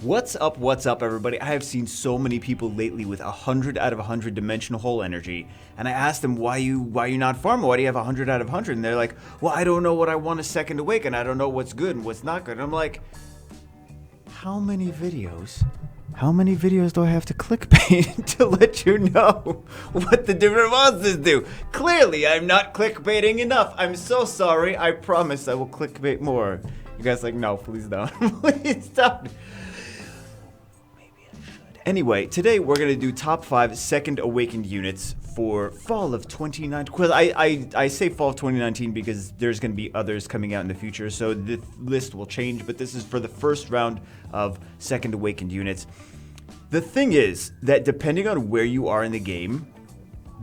What's up, everybody? I have seen so many people lately with 100 out of 100 dimensional hole energy, and I asked them, why you not farming? Why do you have 100 out of 100? And they're like, well, I don't know what I want a second awaken. I don't know what's good and what's not good. And I'm like, how many videos do I have to clickbait to let you know what the different monsters do? Clearly, I'm not clickbaiting enough. I'm so sorry. I promise I will clickbait more. You guys like, no, please don't. Please don't. Anyway, today we're going to do top 5 second awakened units for fall of 2019. Well, I say fall of 2019 because there's going to be others coming out in the future, so the list will change, but this is for the first round of second awakened units. The thing is that depending on where you are in the game,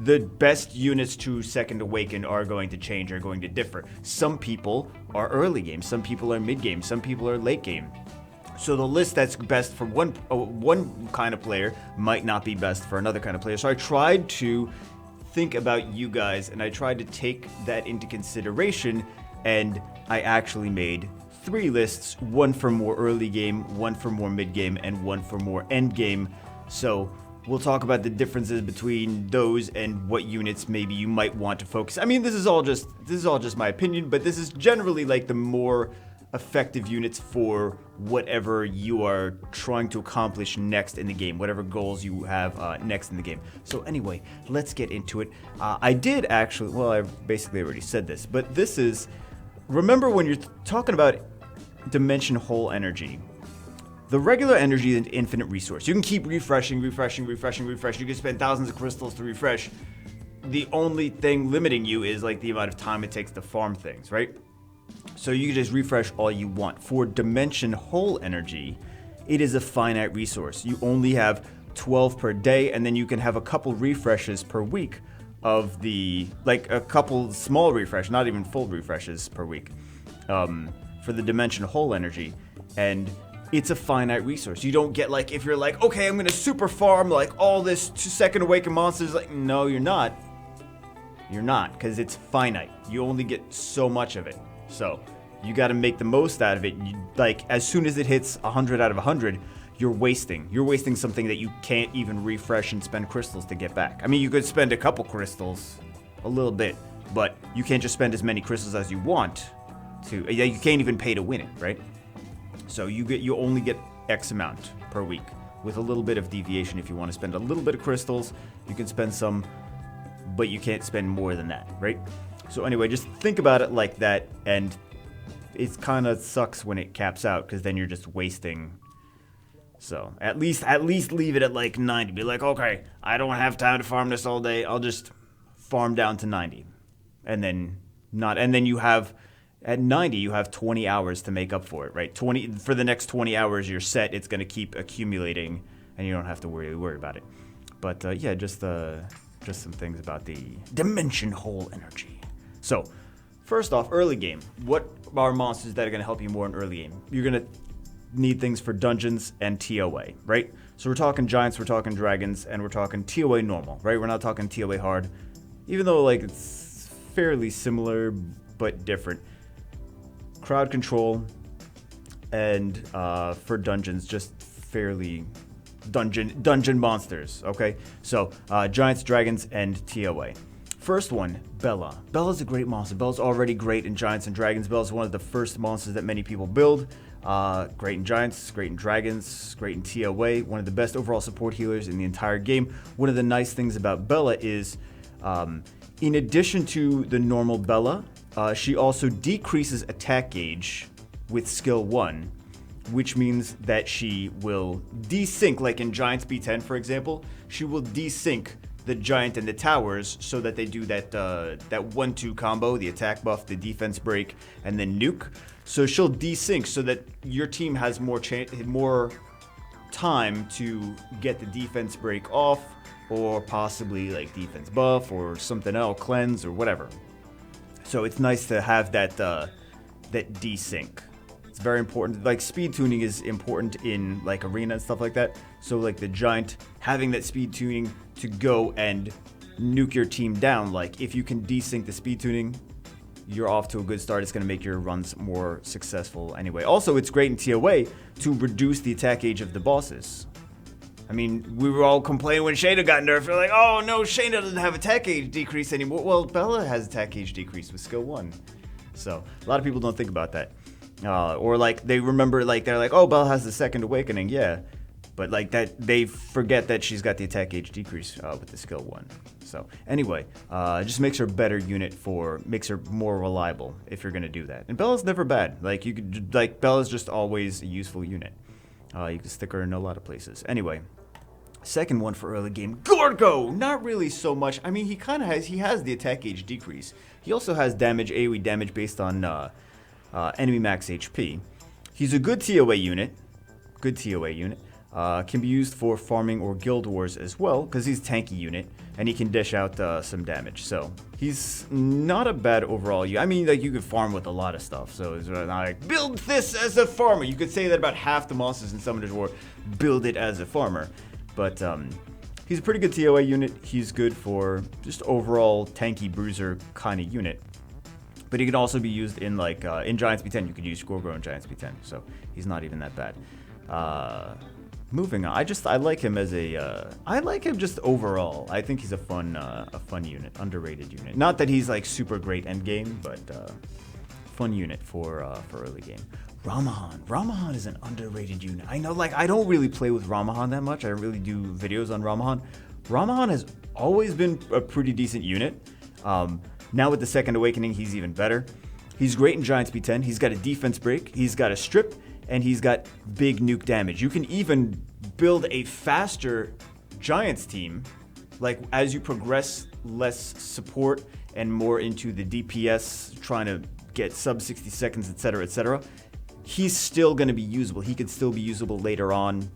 the best units to second awaken are going to change, are going to differ. Some people are early game, some people are mid game, some people are late game. So the list that's best for one kind of player might not be best for another kind of player. So I tried to think about you guys, and I tried to take that into consideration, and I actually made 3 lists, one for more early game, one for more mid game, and one for more end game. So we'll talk about the differences between those and what units maybe you might want to focus. I mean, this is all just my opinion, but this is generally like the more effective units for whatever you are trying to accomplish next in the game, whatever goals you have next in the game. So anyway, let's get into it. I did actually, well, I basically already said this, but this is, remember when you're talking about dimension hole energy, the regular energy is an infinite resource. You can keep refreshing. You can spend thousands of crystals to refresh. The only thing limiting you is like the amount of time it takes to farm things, right? So you can just refresh all you want. For dimension hole energy, it is a finite resource. You only have 12 per day, and then you can have a couple refreshes per week of the, like a couple small refresh, not even full refreshes per week, for the dimension hole energy. And it's a finite resource. You don't get like, if you're like, okay, I'm gonna super farm like all this 2-second awaken monsters, like, no, you're not. You're not, because it's finite. You only get so much of it. So you got to make the most out of it. Like, as soon as it hits 100 out of 100, you're wasting. You're wasting something that you can't even refresh and spend crystals to get back. I mean, you could spend a couple crystals, a little bit, but you can't just spend as many crystals as you want to. You can't even pay to win it, right? So you only get X amount per week with a little bit of deviation. If you want to spend a little bit of crystals, you can spend some, but you can't spend more than that, right? So anyway, just think about it like that, and it kind of sucks when it caps out, because then you're just wasting. So at least leave it at like 90. Be like, okay, I don't have time to farm this all day. I'll just farm down to 90, and then you have at 90 you have 20 hours to make up for it, right? 20 for the next 20 hours you're set. It's going to keep accumulating, and you don't have to worry about it. But yeah, just some things about the dimension hole energy. So, first off, early game. What are monsters that are going to help you more in early game? You're going to need things for dungeons and TOA, right? So we're talking giants, we're talking dragons, and we're talking TOA normal, right? We're not talking TOA hard, even though like it's fairly similar but different. Crowd control, and for dungeons, just fairly dungeon monsters, okay? So giants, dragons, and TOA. First one, Bella. Bella's a great monster. Bella's already great in Giants and Dragons. Bella's one of the first monsters that many people build. Great in Giants, great in Dragons, great in TOA. One of the best overall support healers in the entire game. One of the nice things about Bella is, in addition to the normal Bella, she also decreases attack gauge with skill 1, which means that she will desync, like in Giants B10, for example, she will desync the giant and the towers so that they do that 1-2 combo, the attack buff, the defense break, and then nuke. So she'll desync so that your team has more time to get the defense break off, or possibly like defense buff or something else, cleanse or whatever. So it's nice to have that desync. It's very important. Like speed tuning is important in like arena and stuff like that. So like the giant having that speed tuning to go and nuke your team down. Like if you can desync the speed tuning, you're off to a good start. It's going to make your runs more successful anyway. Also, it's great in TOA to reduce the attack age of the bosses. I mean, we were all complaining when Shayna got nerfed. We're like, oh no, Shayna doesn't have attack age decrease anymore. Well, Bella has attack age decrease with skill 1. So, a lot of people don't think about that. Or like, they remember, like, they're like, oh, Bella has the second awakening, yeah. But like that, they forget that she's got the attack age decrease with the skill 1. So anyway, it just makes her a better unit makes her more reliable if you're gonna do that. And Bella's never bad. Like Bella's just always a useful unit. You can stick her in a lot of places. Anyway, second one for early game, Gorgo. Not really so much. I mean, he has the attack age decrease. He also has AoE damage based on enemy max HP. He's a good TOA unit. Can be used for farming or guild wars as well, because he's a tanky unit, and he can dish out some damage. So he's not a bad overall. I mean, like, you could farm with a lot of stuff. So it's not like, build this as a farmer. You could say that about half the monsters in Summoner's War, build it as a farmer. But he's a pretty good TOA unit. He's good for just overall tanky bruiser kind of unit. But he can also be used in, like, in Giants B10. You could use Gorgo in Giants B10, so he's not even that bad. Moving on, I like him as I like him just overall. I think he's a fun unit, underrated unit. Not that he's like super great end game, but fun unit for early game. Ramahan is an underrated unit. I know, like, I don't really play with Ramahan that much. I don't really do videos on Ramahan. Ramahan has always been a pretty decent unit. Now with the second awakening, he's even better. He's great in Giants B10. He's got a defense break. He's got a strip. And he's got big nuke damage. You can even build a faster Giants team, like as you progress less support and more into the DPS, trying to get sub 60 seconds, etc., etc. He's still going to be usable. He could still be usable later on.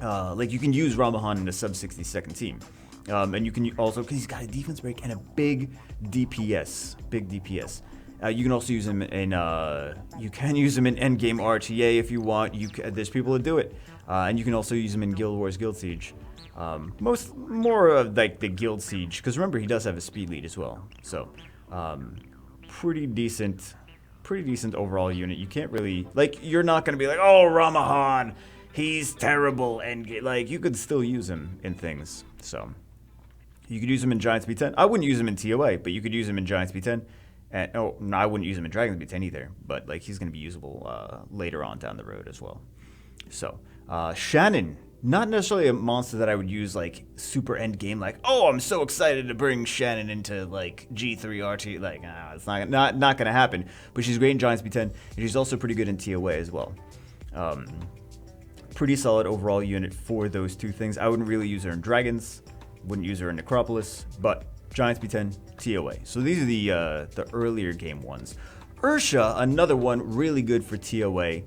Like, you can use Ramahan in a sub 60 second team. And you can also, because he's got a defense break and a big DPS. You can also use him in endgame RTA if you want. There's people that do it, and you can also use him in Guild Wars, Guild Siege. More of like the Guild Siege, because remember, he does have a speed lead as well. So pretty decent overall unit. You can't really, like, you're not gonna be like, oh, Ramahan, he's terrible, and like, you could still use him in things. So you could use him in Giants B10. I wouldn't use him in TOA, but you could use him in Giants B10. And, I wouldn't use him in Dragons B10 either, but like, he's going to be usable later on down the road as well. So Shannon, not necessarily a monster that I would use like super end game, like, oh, I'm so excited to bring Shannon into like G3 RT. Like, it's not going to happen. But she's great in Giants B10, and she's also pretty good in TOA as well. Pretty solid overall unit for those two things. I wouldn't really use her in Dragons, wouldn't use her in Necropolis, but Giants B10, TOA. So these are the earlier game ones. Ursha, another one really good for TOA.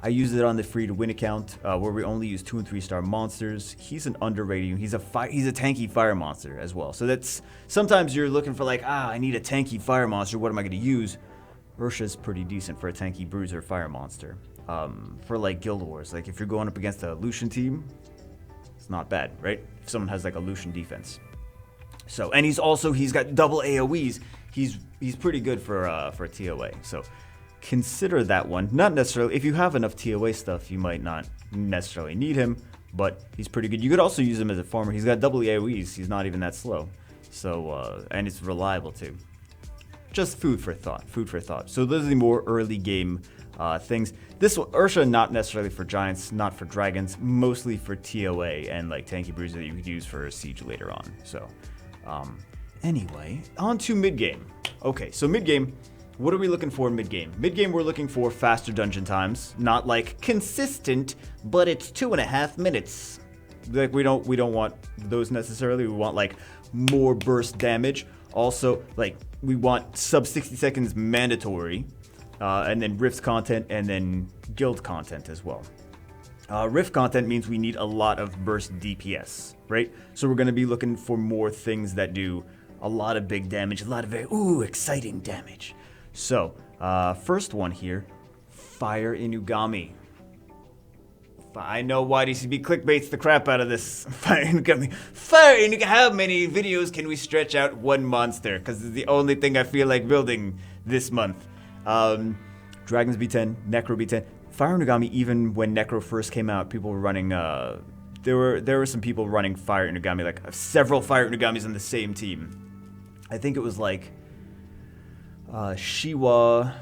I use it on the free to win account where we only use 2 and 3 star monsters. He's an underrated. He's a tanky fire monster as well. So that's, sometimes you're looking for like, I need a tanky fire monster. What am I going to use? Ursha's pretty decent for a tanky bruiser fire monster. For like Guild Wars, like if you're going up against a Lucian team, it's not bad, right? If someone has like a Lucian defense. So, and he's got double AoEs. He's pretty good for TOA. So consider that one. Not necessarily, if you have enough TOA stuff, you might not necessarily need him, but he's pretty good. You could also use him as a farmer. He's got double AoEs. He's not even that slow. So, and it's reliable too. Just food for thought. So those are the more early game things. This one, Ursha, not necessarily for Giants, not for Dragons, mostly for TOA and like tanky bruiser that you could use for Siege later on. So. Anyway, on to mid-game. Okay, so mid-game, what are we looking for mid-game? Mid-game, we're looking for faster dungeon times. Not like consistent, but it's 2.5 minutes. Like, we don't want those necessarily. We want like more burst damage. Also, like, we want sub 60 seconds mandatory, and then Rifts content, and then guild content as well. Rift content means we need a lot of burst DPS, right? So we're going to be looking for more things that do a lot of big damage, a lot of very, exciting damage. So, first one here, Fire Inugami. I know YDCB clickbaits the crap out of this. Fire Inugami. How many videos can we stretch out one monster? Because it's the only thing I feel like building this month. Dragons B10, Necro B10. Fire Inugami, even when Necro first came out, people were running... there were some people running Fire Inugami, like several Fire Inugamis on the same team. I think it was like Shiwa,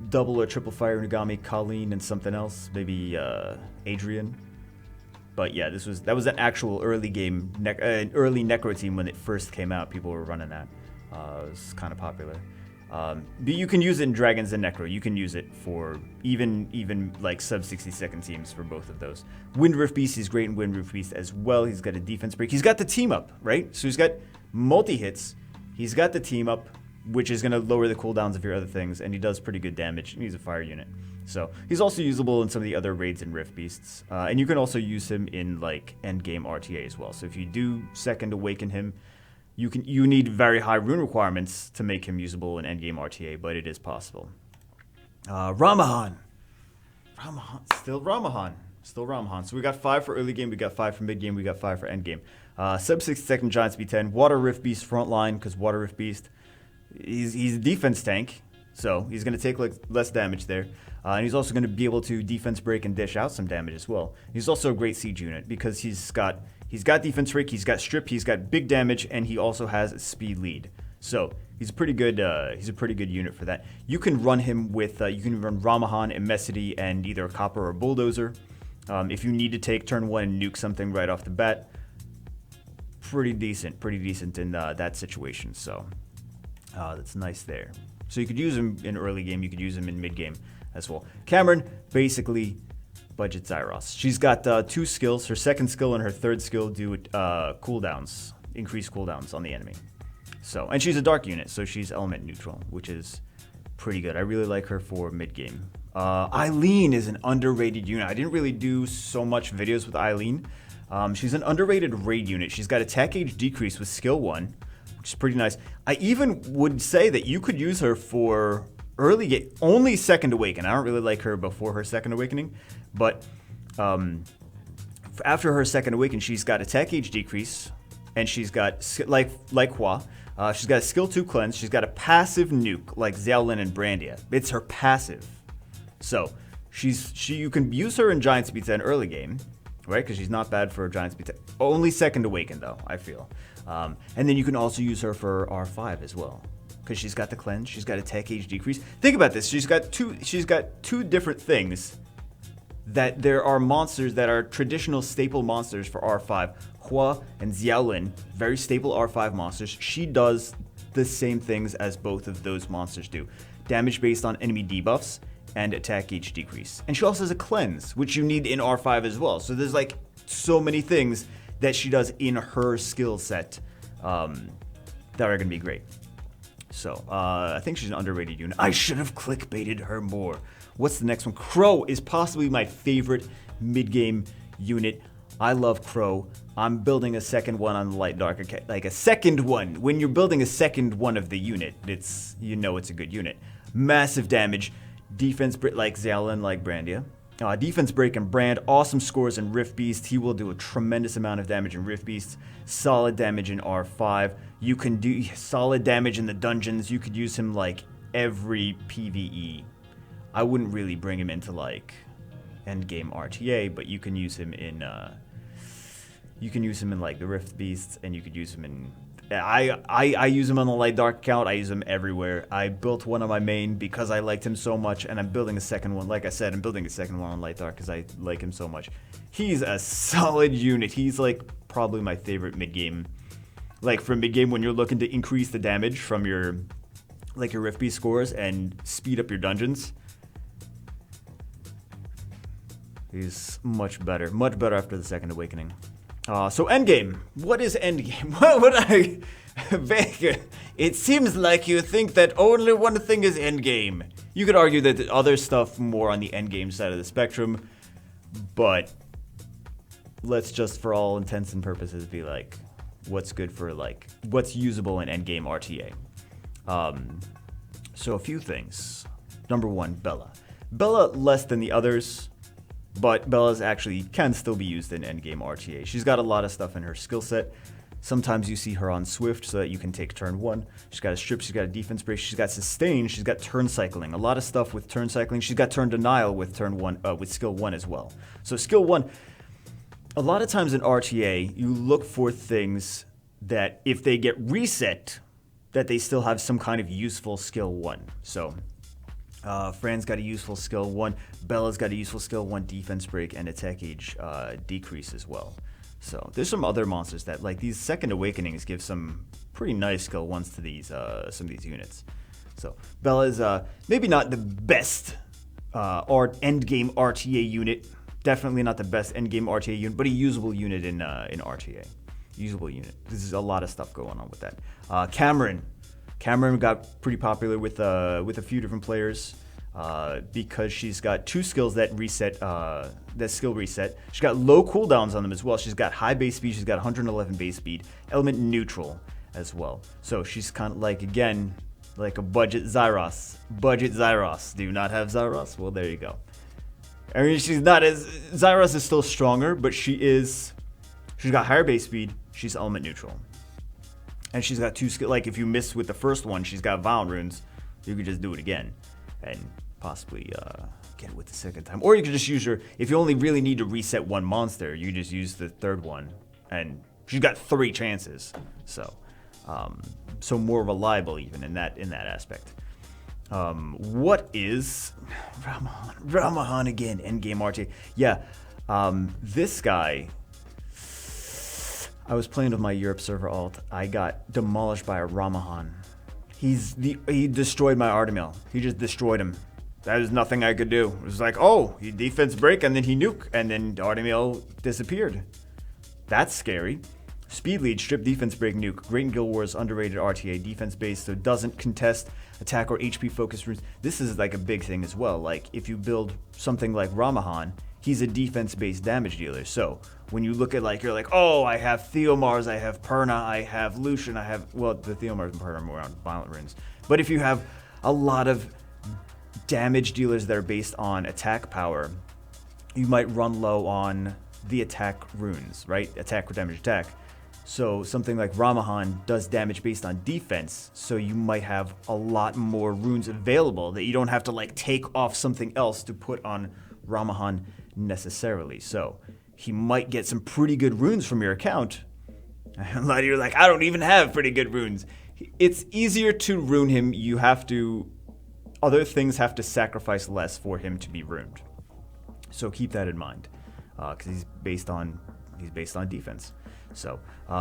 double or triple Fire Inugami, Colleen, and something else. Maybe Adrian. But yeah, that was an actual early game, early Necro team when it first came out. People were running that. It was kind of popular. But you can use it in Dragons and Necro. You can use it for even like sub 60-second teams for both of those. Windrift Beast is great in Windrift Beast as well. He's got a defense break. He's got the team up, right? So he's got multi-hits. He's got the team up, which is going to lower the cooldowns of your other things, and he does pretty good damage. He's a fire unit. So he's also usable in some of the other raids and Rift Beasts. And you can also use him in like endgame RTA as well. So if you do Second Awaken him, you need very high rune requirements to make him usable in endgame RTA, but it is possible. Ramahan. Still Ramahan. So we got 5 for early game, we got 5 for mid game, we got 5 for end game. Sub 60-second Giants B10, Water Rift Beast frontline, because Water Rift Beast, he's a defense tank, so he's going to take like less damage there. And he's also going to be able to defense break and dish out some damage as well. He's also a great siege unit because he's got defense break, he's got strip, he's got big damage, and he also has a speed lead. So he's a pretty good unit for that. You can run him with you can run Ramahan, Immensity, and either a Copper or Bulldozer. If you need to take turn 1 and nuke something right off the bat, pretty decent in that situation. So that's nice there. So you could use him in early game, you could use him in mid game as well. Cameron, basically budget Zyros. She's got 2 skills. Her second skill and her third skill do cooldowns, increase cooldowns on the enemy. So, and she's a dark unit, so she's element neutral, which is pretty good. I really like her for mid game. Eileen is an underrated unit. I didn't really do so much videos with Eileen. She's an underrated raid unit. She's got attack age decrease with skill 1, which is pretty nice. I even would say that you could use her for early game, only Second Awaken. I don't really like her before her Second Awakening, but after her Second Awaken, she's got attack age decrease, and she's got, like Hua, she's got a skill 2 cleanse, she's got a passive nuke, like Xiaolin and Brandia. It's her passive. So, you can use her in Giants B10 early game, right? Because she's not bad for Giants B10. Only Second Awaken, though, I feel. And then you can also use her for R5 as well, because she's got the cleanse, she's got attack age decrease. Think about this. She's got two different things that there are monsters that are traditional staple monsters for R5. Hua and Xiaolin, very staple R5 monsters. She does the same things as both of those monsters do. Damage based on enemy debuffs and attack age decrease. And she also has a cleanse, which you need in R5 as well. So there's like so many things that she does in her skill set that are going to be great. So I think she's an underrated unit. I should have clickbaited her more. What's the next one? Crow is possibly my favorite mid-game unit. I love Crow. I'm building a second one on the light dark, like a second one. When you're building a second one of the unit, it's a good unit. Massive damage, defense like Xiaolin, like Brandia. Defense break and Brand, awesome scores in Rift Beast. He will do a tremendous amount of damage in Rift Beast. Solid damage in R5. You can do solid damage in the dungeons. You could use him like every PvE. I wouldn't really bring him into like endgame RTA, but you can use him in like the Rift Beasts, and you could use him in. I use him on the light dark account. I use him everywhere. I built one on my main because I liked him so much, and I'm building a second one. Like I said, I'm building a second one on light dark because I like him so much. He's a solid unit. He's like probably my favorite mid game. Like for mid game when you're looking to increase the damage from your Rift Beast scores and speed up your dungeons. He's much better after the Second Awakening. So endgame. What is endgame? What would I... Vega, it seems like you think that only one thing is endgame. You could argue that the other stuff more on the endgame side of the spectrum, but let's just, for all intents and purposes, be like, what's good for, like, what's usable in endgame RTA. So a few things. Number 1, Bella. Bella less than the others, but Bella's actually can still be used in endgame RTA. She's got a lot of stuff in her skill set. Sometimes you see her on Swift so that you can take turn 1. She's got a strip, she's got a defense break, she's got sustain, she's got turn cycling. A lot of stuff with turn cycling. She's got turn denial with turn 1, with skill 1 as well. So skill 1, a lot of times in RTA, you look for things that if they get reset, that they still have some kind of useful skill 1. So Fran's got a useful skill 1, Bella's got a useful skill 1 defense break, and attack age decrease as well. So there's some other monsters that, like, these Second Awakenings give some pretty nice skill 1s to these some of these units. So Bella is maybe not the best endgame RTA unit. Definitely not the best endgame RTA unit, but a usable unit in RTA. Usable unit. This is a lot of stuff going on with that. Cameron got pretty popular with a few different players because she's got 2 skills that reset, that skill reset. She's got low cooldowns on them as well. She's got high base speed. She's got 111 base speed. Element neutral as well. So she's kind of like, again, like a budget Zyros. Budget Zyros. Do you not have Zyros? Well, there you go. I mean, she's not as... Zyros is still stronger, but she's got higher base speed. She's element neutral. And she's got 2 skills. Like, if you miss with the first one, she's got Violent Runes. You could just do it again and possibly get it with the second time. Or you could just use her... If you only really need to reset one monster, you just use the third one. And she's got 3 chances. So more reliable even in that aspect. What is Ramahan again? Endgame RTA. Yeah, this guy. I was playing with my Europe server alt. I got demolished by a Ramahan. He destroyed my Artemil. He just destroyed him. There's nothing I could do. It was like, oh, he defense break and then he nuke and then Artemil disappeared. That's scary. Speed lead, strip, defense break, nuke. Great in Guild Wars, underrated RTA, defense based, so doesn't contest attack or HP focused runes. This is like a big thing as well. Like if you build something like Ramahan, he's a defense based damage dealer. So when you look at, like, you're like, oh, I have Theomars, I have Perna, I have Lucian, I have, well, the Theomars and Perna are more on violent runes. But if you have a lot of damage dealers that are based on attack power, you might run low on the attack runes, right? Attack or damage attack. So something like Ramahan does damage based on defense, so you might have a lot more runes available that you don't have to, like, take off something else to put on Ramahan necessarily. So he might get some pretty good runes from your account. A lot of you are like, I don't even have pretty good runes. It's easier to rune him. You have to... Other things have to sacrifice less for him to be runed. So keep that in mind, because he's based on defense. So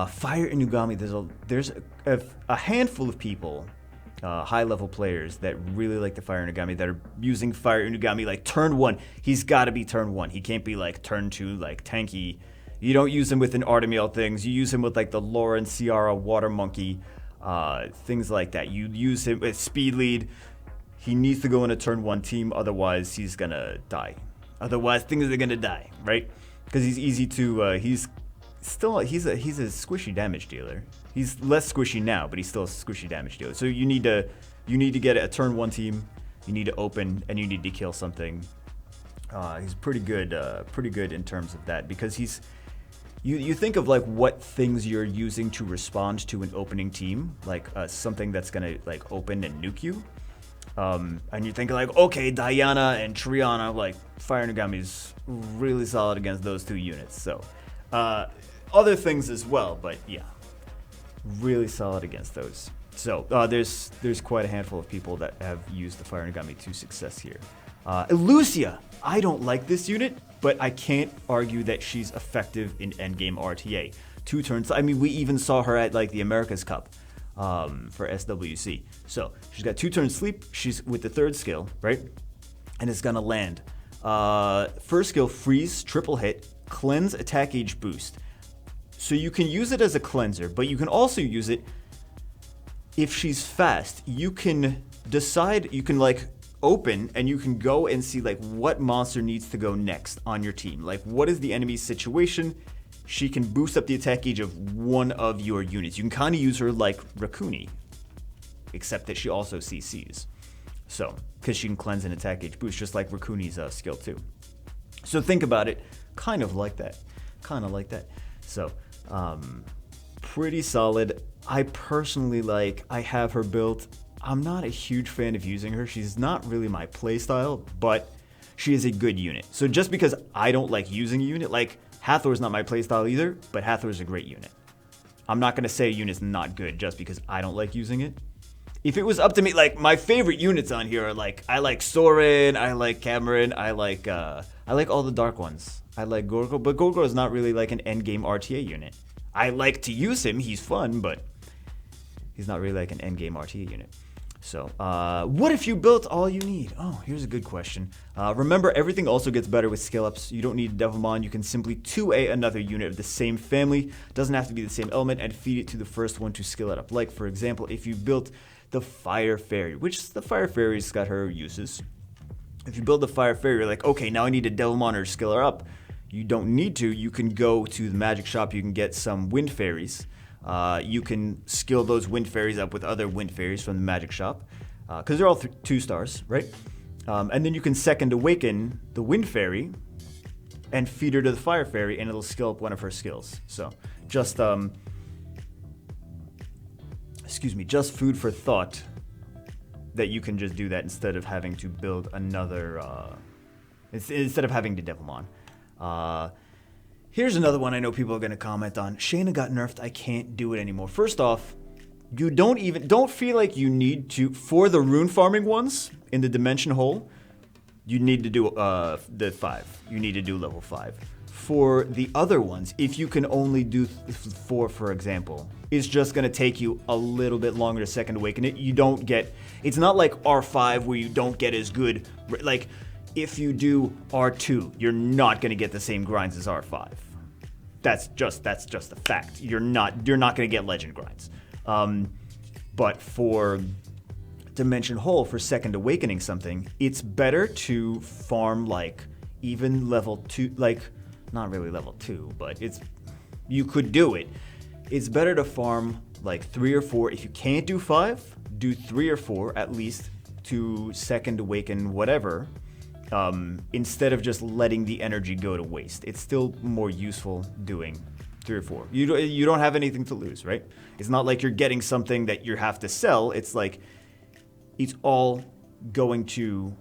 Fire Inugami, there's a handful of people, high-level players that really like the Fire Inugami, that are using Fire Inugami like turn 1. He's got to be turn 1. He can't be like turn 2, like tanky. You don't use him with an Artemil things. You use him with like the Lauren Ciara Water Monkey, things like that. You use him with speed lead. He needs to go in a turn 1 team, otherwise he's gonna die. Otherwise things are gonna die, right? Because he's easy to. He's a squishy damage dealer. He's less squishy now, but he's still a squishy damage dealer. So you need to get a turn 1 team. You need to open and you need to kill something. He's pretty good in terms of that, because he's. You think of like what things you're using to respond to an opening team, like something that's gonna like open and nuke you. And you think like, okay, Diana and Triana, like Fire Inugami's really solid against those 2 units. So other things as well, but yeah, really solid against those. So there's quite a handful of people that have used the Fire Inugami to success here. Elucia, I don't like this unit, but I can't argue that she's effective in endgame RTA. 2 turns. I mean, we even saw her at like the America's Cup for SWC. So she's got 2 turns sleep. She's with the 3rd skill, right? And it's gonna land. First skill, freeze, triple hit, cleanse, attack age boost. So you can use it as a cleanser, but you can also use it if she's fast. You can decide, you can like open and you can go and see like what monster needs to go next on your team. Like what is the enemy's situation? She can boost up the attack gauge of one of your units. You can kind of use her like Rakuni, except that she also CCs. So, because she can cleanse and attack gauge boost, just like Rakuni's skill 2. So think about it, kind of like that. So, pretty solid. I personally I have her built. I'm not a huge fan of using her. She's not really my playstyle, but she is a good unit. So just because I don't like using a unit, like Hathor's not my playstyle either, but Hathor's a great unit. I'm not going to say a unit's not good just because I don't like using it. If it was up to me, like, my favorite units on here are, like, I like Sorin, I like Cameron, I like all the dark ones. I like Gorgo, but Gorgo is not really, like, an endgame RTA unit. I like to use him, he's fun, but he's not really, like, an endgame RTA unit. So, what if you built all you need? Oh, here's a good question. Remember, everything also gets better with skill ups. You don't need Devilmon. You can simply 2A another unit of the same family. Doesn't have to be the same element, and feed it to the first one to skill it up. Like, for example, if you built the Fire Fairy, which the Fire Fairy's got her uses. If you build the Fire Fairy, you're like, okay, now I need a Devilmon to skill her up. You don't need to. You can go to the magic shop. You can get some Wind Fairies. You can skill those Wind Fairies up with other Wind Fairies from the magic shop. Because they're all 2 stars, right? And then you can second awaken the Wind Fairy and feed her to the Fire Fairy, and it'll skill up one of her skills. So just just food for thought that you can just do that instead of having to build another, instead of having to Devilmon. Here's another one I know people are going to comment on. Shayna got nerfed, I can't do it anymore. First off, you don't feel like you need to, for the rune farming ones in the Dimension Hole, you need to do the 5. You need to do level 5. For the other ones, if you can only do 4, for example, it's just going to take you a little bit longer to second awaken it. You don't get, it's not like R5 where you don't get as good, like if you do R2, you're not going to get the same grinds as R5. That's just a fact. You're not going to get legend grinds. But for Dimension Hole, for second awakening something, it's better to farm like even level 2, like not really level 2, but you could do it. It's better to farm like 3 or 4. If you can't do 5, do 3 or 4 at least to second awaken whatever, instead of just letting the energy go to waste. It's still more useful doing 3 or 4. You don't have anything to lose, right? It's not like you're getting something that you have to sell. It's like it's all going to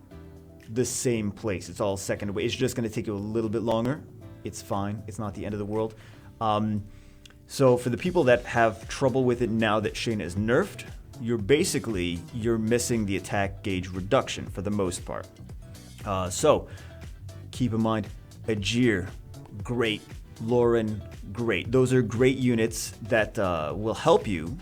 the same place. It's all second away. It's just going to take you a little bit longer. It's fine. It's not the end of the world. So for the people that have trouble with it now that Shayna is nerfed, you're missing the attack gauge reduction for the most part. So keep in mind, Ajir, great. Lauren, great. Those are great units that will help you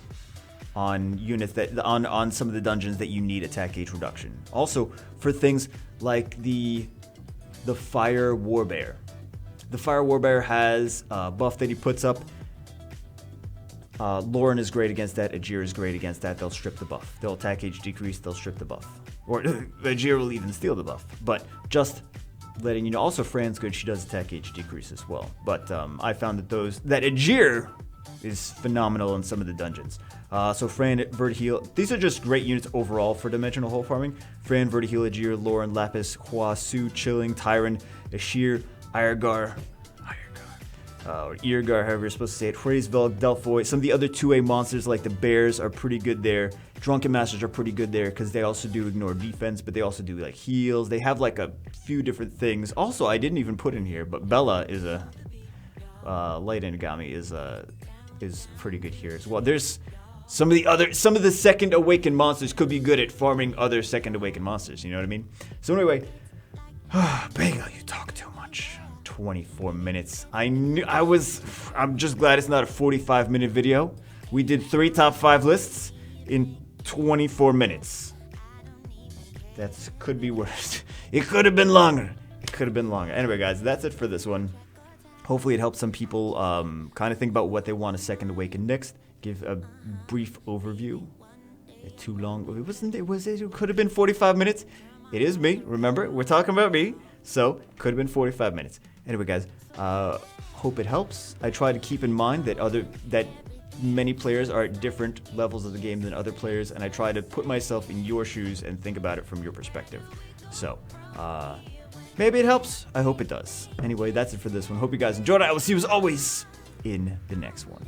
on units that on some of the dungeons that you need attack gauge reduction. Also for things like the Fire Warbear. The Fire Warbear has a buff that he puts up. Lauren is great against that. Ajir is great against that. They'll strip the buff. They'll attack gauge decrease. They'll strip the buff. Or Ajir will even steal the buff. But just letting you know. Also, Fran's good. She does attack gauge decrease as well. But I found that Ajir is phenomenal in some of the dungeons. So Fran, Vertiheal. These are just great units overall for Dimensional Hole farming. Fran, Vertiheal, Ajir, Lauren, Lapis, Hua, Su, Chilling, Tyron, Ashir, Iregar, or Eargar, however you're supposed to say it, Hraesvelg, Delphoid. Some of the other 2A monsters like the bears are pretty good there. Drunken Masters are pretty good there because they also do ignore defense, but they also do like heals. They have like a few different things. Also, I didn't even put in here, but Bella is a Light Inagami is pretty good here as well. There's some of the second awakened monsters could be good at farming other second awakened monsters. You know what I mean? So anyway, Bagel, you talk too much. 24 minutes. I'm just glad it's not a 45-minute video. We did 3 top 5 lists in 24 minutes. That could be worse. It could have been longer. Anyway, guys, that's it for this one. Hopefully it helps some people kind of think about what they want to second awaken next. Give a brief overview. Too long. It could have been 45 minutes. It is me. Remember, we're talking about me. So, could have been 45 minutes. Anyway, guys, hope it helps. I try to keep in mind that many players are at different levels of the game than other players, and I try to put myself in your shoes and think about it from your perspective. So, maybe it helps. I hope it does. Anyway, that's it for this one. Hope you guys enjoyed it. I will see you as always in the next one.